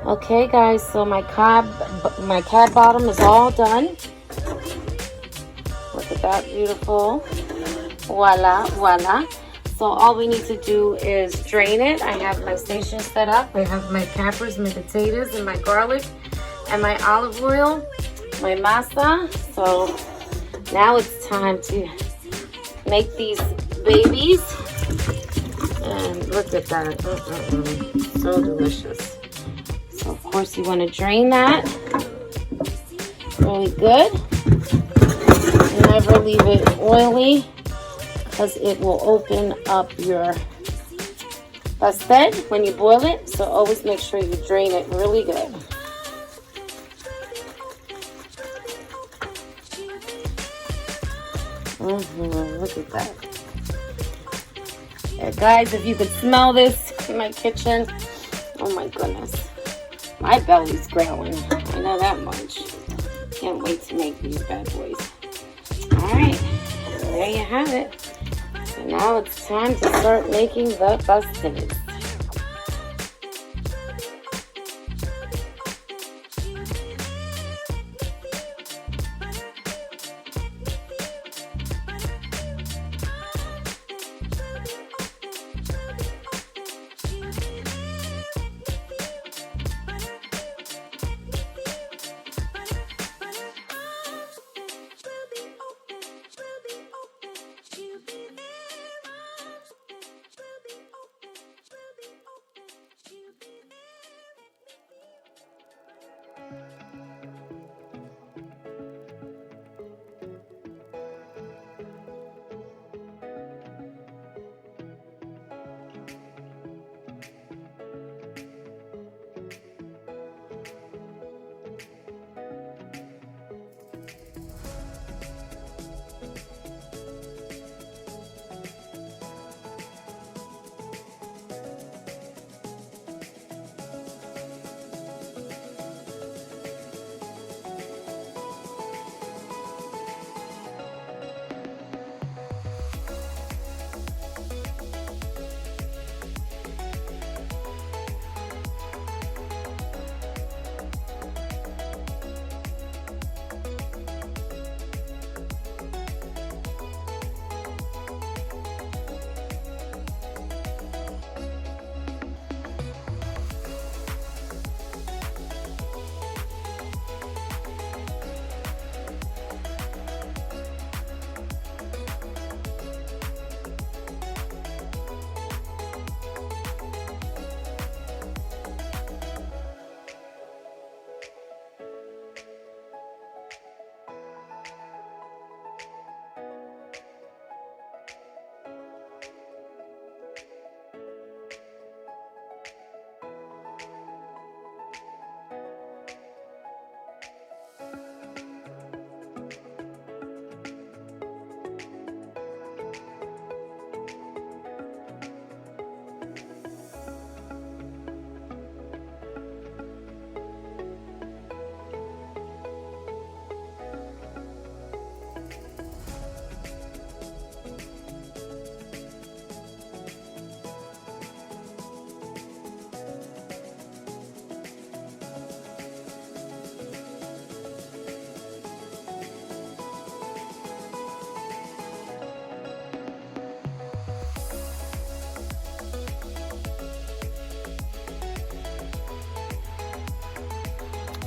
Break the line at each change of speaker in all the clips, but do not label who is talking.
Okay, guys, so my cad bottom is all done. Look at that, beautiful. Voila, voila. So all we need to do is drain it. I have my station set up. I have my peppers, my potatoes, and my garlic, and my olive oil, my masa. So now it's time to make these babies. And look at that. So delicious. So of course you want to drain that really good. Never leave it oily because it will open up your pastel when you boil it. So always make sure you drain it really good. Look at that. Yeah, guys, if you could smell this in my kitchen, oh my goodness. My belly's growling. I know that much. Can't wait to make these bad boys. Alright, there you have it. So now it's time to start making the pasteles.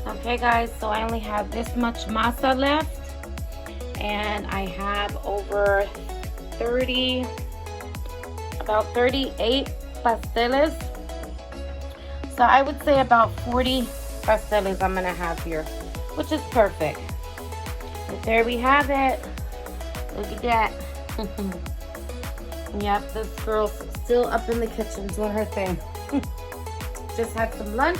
Okay guys, so I only have this much masa left, and I have over about 38 pasteles. So I would say about 40 pasteles I'm gonna have here, which is perfect. But there we have it. Look at that. Yep, this girl's still up in the kitchen doing her thing. Just had some lunch.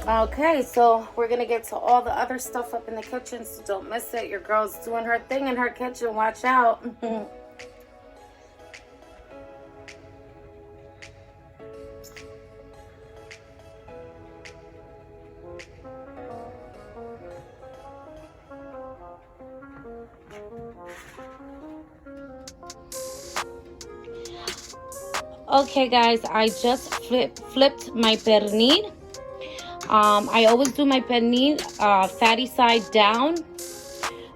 Okay, so we're gonna get to all the other stuff up in the kitchen, so don't miss it. Your girl's doing her thing in her kitchen. Watch out. Okay guys, I just flipped my pernil. I always do my pernil fatty side down.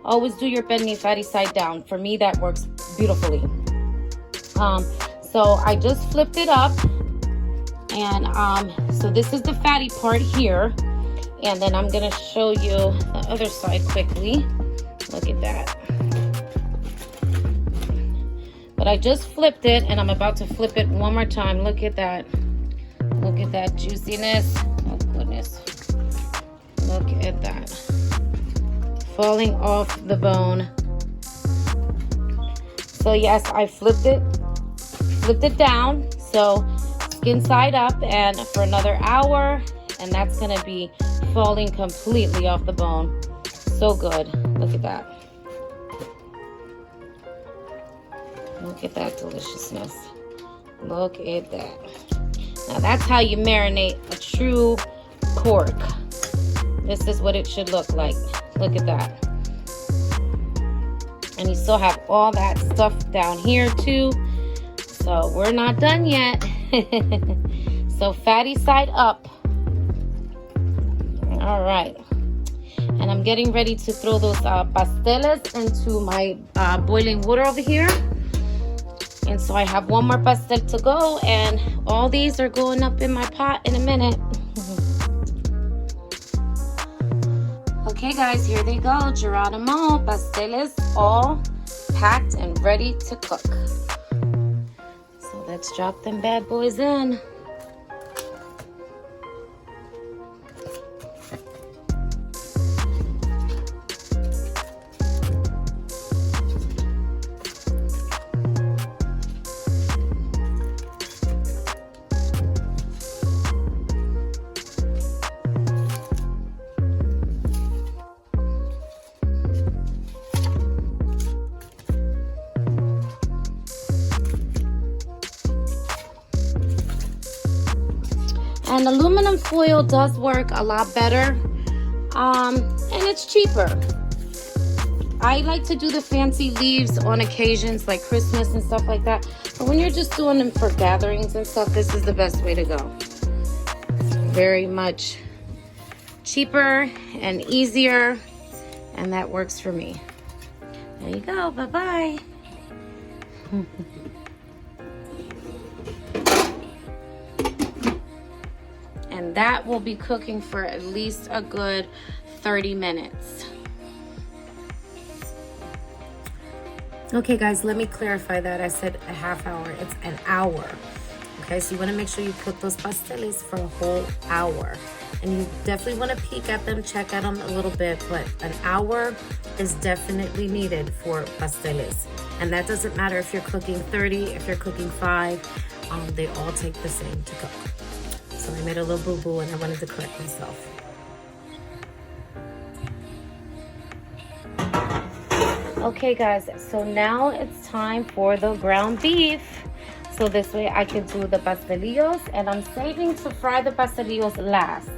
Always do your pernil fatty side down. For me, that works beautifully. So I just flipped it up, and so this is the fatty part here, and then I'm gonna show you the other side quickly. Look at that. But I just flipped it, and I'm about to flip it one more time. Look at that. Look at that juiciness. Oh goodness. Look at that. Falling off the bone. So yes, I flipped it down, so skin side up, and for another hour, and that's gonna be falling completely off the bone. So good. Look at that. Look at that deliciousness. Look at that. Now that's how you marinate a true pork. This is what it should look like. Look at that. And you still have all that stuff down here too. So we're not done yet. So fatty side up. All right. And I'm getting ready to throw those pasteles into my boiling water over here. And so I have one more pastel to go, and all these are going up in my pot in a minute. Okay guys, here they go. Geronimo pasteles all packed and ready to cook. So let's drop them bad boys in. And aluminum foil does work a lot better, and it's cheaper. I like to do the fancy leaves on occasions like Christmas and stuff like that. But when you're just doing them for gatherings and stuff, this is the best way to go. It's very much cheaper and easier, and that works for me. There you go. Bye-bye. And that will be cooking for at least a good 30 minutes. Okay guys, let me clarify that. I said a half hour, it's an hour. Okay, so you wanna make sure you cook those pasteles for a whole hour. And you definitely wanna peek at them, check at them a little bit, but an hour is definitely needed for pasteles. And that doesn't matter if you're cooking 30, if you're cooking 5, they all take the same to cook. So I made a little boo-boo and I wanted to correct myself. Okay guys, so now it's time for the ground beef. So this way I can do the pastelillos, and I'm saving to fry the pastelillos last.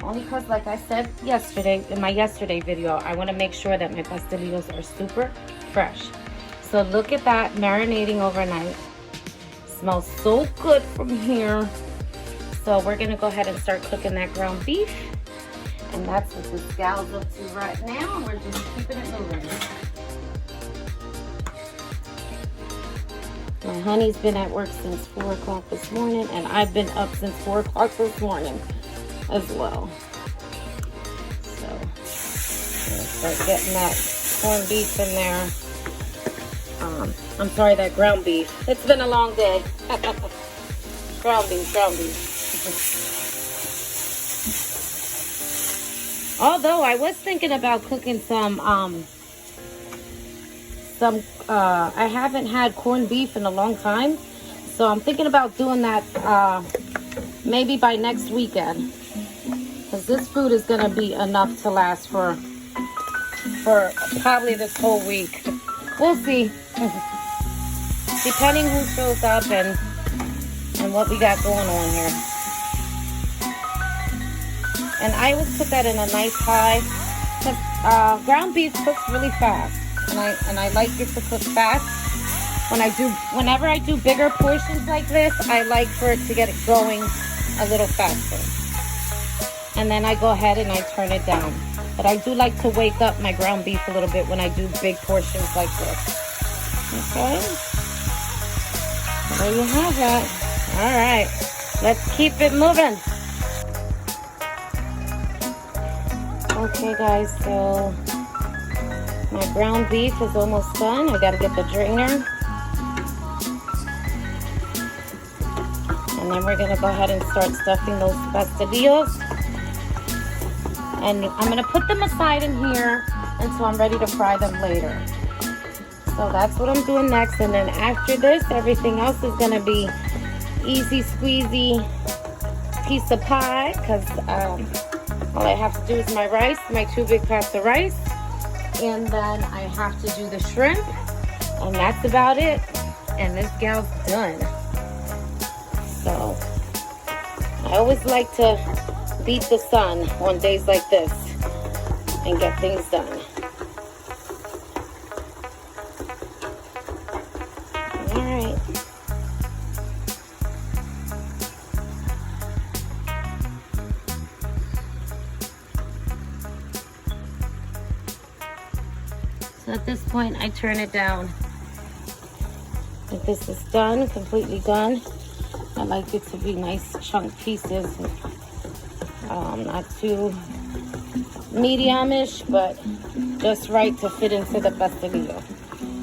Only because, like I said yesterday, in my yesterday video, I want to make sure that my pastelillos are super fresh. So look at that, marinating overnight. Smells so good from here. So we're gonna go ahead and start cooking that ground beef. And that's what the scal's up to right now. We're just keeping it moving. My honey's been at work since 4 o'clock this morning, and I've been up since 4 o'clock this morning as well. So we'll start getting that corned beef in there. I'm sorry, that ground beef. It's been a long day. Ground beef, ground beef. Although I was thinking about cooking some I haven't had corned beef in a long time, so I'm thinking about doing that maybe by next weekend, because this food is gonna be enough to last for probably this whole week. We'll see. Depending who shows up and what we got going on here. And I always put that in a nice high, because ground beef cooks really fast, and I like it to cook fast. Whenever I do bigger portions like this, I like for it to get it going a little faster. and then I go ahead and I turn it down. But I do like to wake up my ground beef a little bit when I do big portions like this. Okay, so there you have that. All right, let's keep it moving. Okay guys, so my ground beef is almost done. I gotta get the drainer. And then we're gonna go ahead and start stuffing those pastelillos. And I'm gonna put them aside in here until I'm ready to fry them later. So that's what I'm doing next. And then after this, everything else is gonna be easy squeezy piece of pie, because all I have to do is my rice, my 2 big pots of rice, and then I have to do the shrimp, and that's about it. And this gal's done. So I always like to beat the sun on days like this and get things done. All right. So at this point, I turn it down. If this is done, completely done, I like it to be nice chunk pieces. Not too medium-ish, but just right to fit into the pastelillo.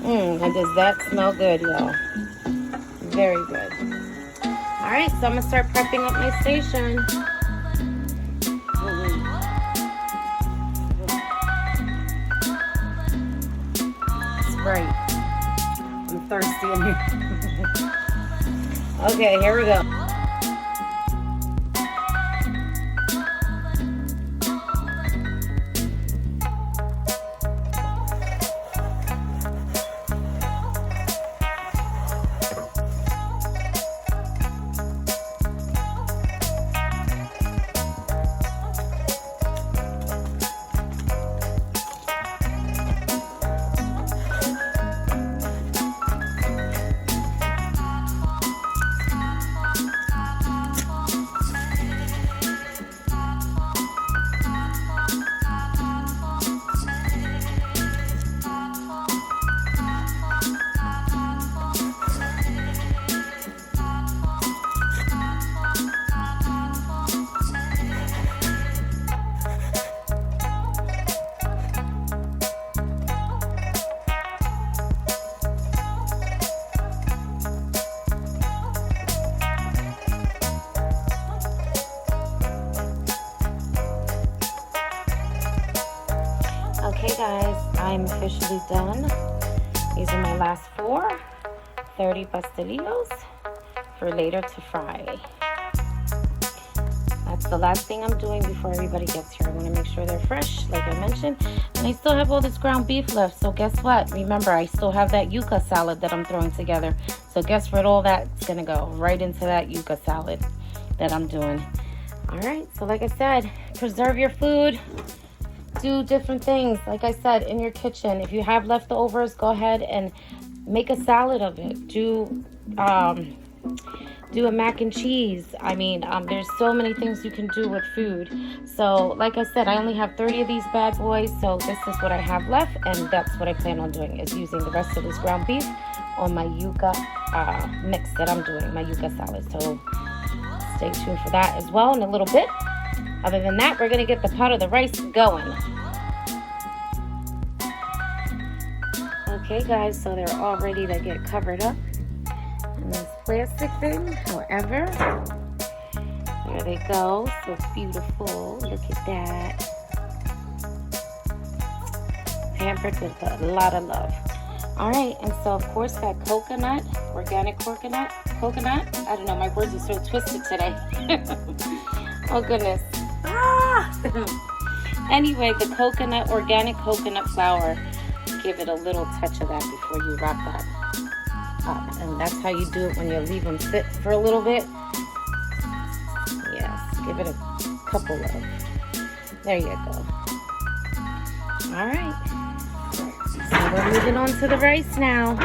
And does that smell good, y'all? Very good. All right, so I'm gonna start prepping up my station. Sprite. I'm thirsty in here. Okay, here we go. Okay guys, I'm officially done. These are my last 30 pastelillos for later to fry. That's the last thing I'm doing before everybody gets here. I want to make sure they're fresh, like I mentioned. And I still have all this ground beef left, so guess what? Remember, I still have that yuca salad that I'm throwing together. So guess what? All that's going to go right into that yuca salad that I'm doing. All right, so like I said, preserve your food. Do different things, like I said, in your kitchen. If you have leftovers, go ahead and make a salad of it. Do a mac and cheese. I mean, there's so many things you can do with food. So like I said, I only have 30 of these bad boys, so this is what I have left, and that's what I plan on doing, is using the rest of this ground beef on my yuca mix that I'm doing, my yuca salad. So stay tuned for that as well in a little bit. Other than that, we're going to get the pot of the rice going. Okay, guys, so they're all ready to get covered up in this plastic thing. However, there they go. So beautiful. Look at that. Pampered with a lot of love. All right, and so, of course, that coconut, organic coconut. I don't know, my words are so twisted today. Oh, goodness. Anyway, the organic coconut flour, give it a little touch of that before you wrap that up. And that's how you do it when you leave them sit for a little bit. Yes, give it a couple of. There you go. All right. So we're moving on to the rice now.